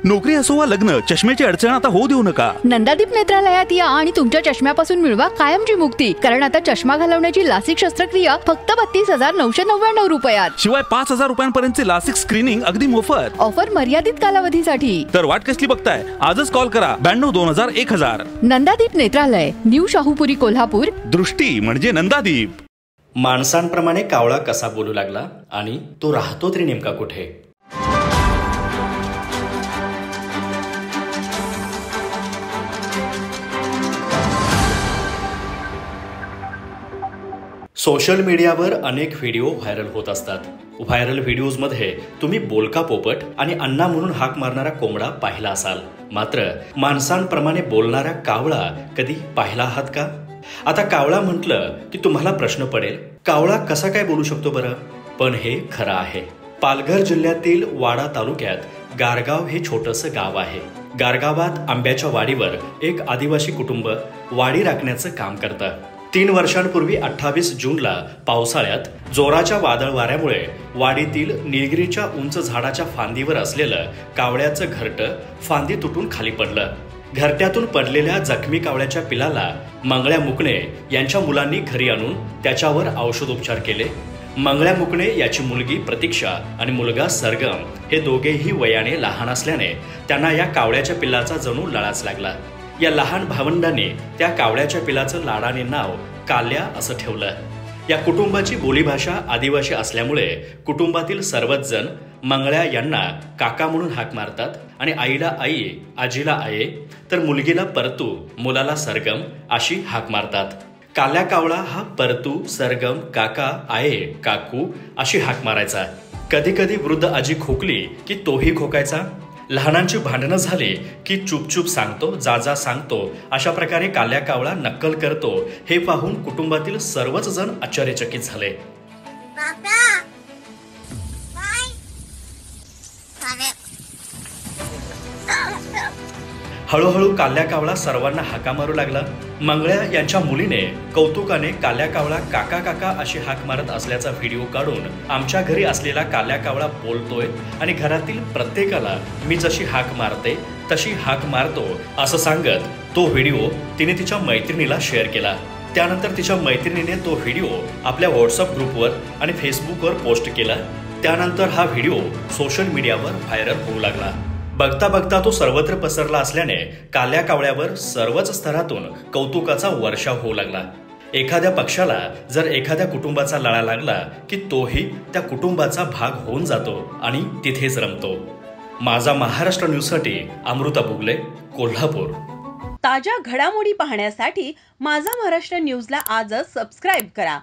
नोकरी असो वा लग्न, चष्म्याची अडचण आता होऊ देऊ नका. नंदादीप नेत्रालयात या आणि तुमच्या चष्म्यापासून मिळवा कायमची मुक्ती. कारण आता चष्मा घालवण्याची लासिक शस्त्रक्रिया फक्त 32,999 रुपयात. शिवाय 5,000 रुपयांपर्यंतचे लासिक स्क्रीनिंग अगदी मोफत. ऑफर मर्यादित कालावधीसाठी. तर वाट कसली बघताय, आजच कॉल करा 92-2000-1000. नंदादीप नेत्रालय, न्यू शाहूपुरी, कोल्हापूर. दृष्टी म्हणजे नंदादीप. माणसांप्रमाणे कावळा कसा बोलू लागला आणि तो राहतो तरी नेमका कुठे? सोशल मीडियावर अनेक व्हिडिओ व्हायरल होत असतात. व्हायरल व्हिडिओजमध्ये तुम्ही बोलका पोपट आणि अण्णा म्हणून हाक मारणारा कोंबडा पाहिला असाल. मात्र माणसांप्रमाणे बोलणारा कावळा कधी पाहिला आहात का? आता कावळा म्हटलं की तुम्हाला प्रश्न पडेल, कावळा कसा काय बोलू शकतो बरं? पण हे खरं आहे. पालघर जिल्ह्यातील वाडा तालुक्यात गारगाव हे छोटंसं गाव आहे. गारगावात आंब्याच्या वाडीवर एक आदिवासी कुटुंब वाडी राखण्याचं काम करतं. 3 वर्षांपूर्वी 28 जूनला पावसाळ्यात जोराच्या वादळ वाऱ्यामुळे वाडीतील निलगिरीच्या उंच झाडाच्या फांदीवर असलेलं कावळ्याचं घरटं फांदी तुटून खाली पडलं. घरट्यातून पडलेल्या जखमी कावळ्याच्या पिलाला मंगळ्या मुकणे यांच्या मुलांनी घरी आणून त्याच्यावर औषधोपचार केले. मंगळ्या मुकणे याची मुलगी प्रतीक्षा आणि मुलगा सरगम हे दोघेही वयाने लहान असल्याने त्यांना या कावळ्याच्या पिल्लाचा जणू लळाच लागला. या लहान भावंडाने त्या कावळ्याच्या पिलाचं लाडाने नाव काल्या असं ठेवलं. या कुटुंबाची बोलीभाषा आदिवासी असल्यामुळे कुटुंबातील सर्वच जण मंगळ्या यांना काका म्हणून हाक मारतात आणि आईला आई, आजीला आये, तर मुलगीला परतू, मुलाला सरगम अशी हाक मारतात. काल्या कावळा हा परतू, सरगम, काका, आये, काकू अशी हाक मारायचा. कधी कधी वृद्ध आजी खोकली की तोही खोकायचा. लहानांची भांडणं झाली की चुपचुप सांगतो, जा सांगतो, अशा प्रकारे काल्या कावळा नक्कल करतो. हे पाहून कुटुंबातील सर्वच जण आश्चर्यचकित झाले. हळूहळू काल्या कावळा सर्वांना हाका मारू लागला. मंगळ्या यांच्या मुलीने कौतुकाने काल्या कावळा काका काका अशी हाक मारत असल्याचा व्हिडिओ काढून आमच्या घरी असलेला काल्या कावळा बोलतोय आणि घरातील प्रत्येकाला मी जशी हाक मारते तशी हाक मारतो असं सांगत तो व्हिडिओ तिने तिच्या मैत्रिणीला शेअर केला. त्यानंतर तिच्या मैत्रिणीने तो व्हिडिओ आपल्या व्हॉट्सअप ग्रुपवर आणि फेसबुकवर पोस्ट केला. त्यानंतर हा व्हिडिओ सोशल मीडियावर व्हायरल होऊ लागला. बघता बघता तो सर्वत्र पसरला असल्याने काल्या कावळ्यावर सर्वच स्तरातून कौतुकाचा वर्षाव होऊ लागला. एखाद्या पक्षाला जर एखाद्या कुटुंबाचा लळा लागला की तोही त्या कुटुंबाचा भाग होऊन जातो आणि तिथेच रमतो. माझा महाराष्ट्र न्यूजसाठी अमृता बुगले, कोल्हापूर. ताज्या घडामोडी पाहण्यासाठी माझा महाराष्ट्र न्यूजला आजच सबस्क्राईब करा.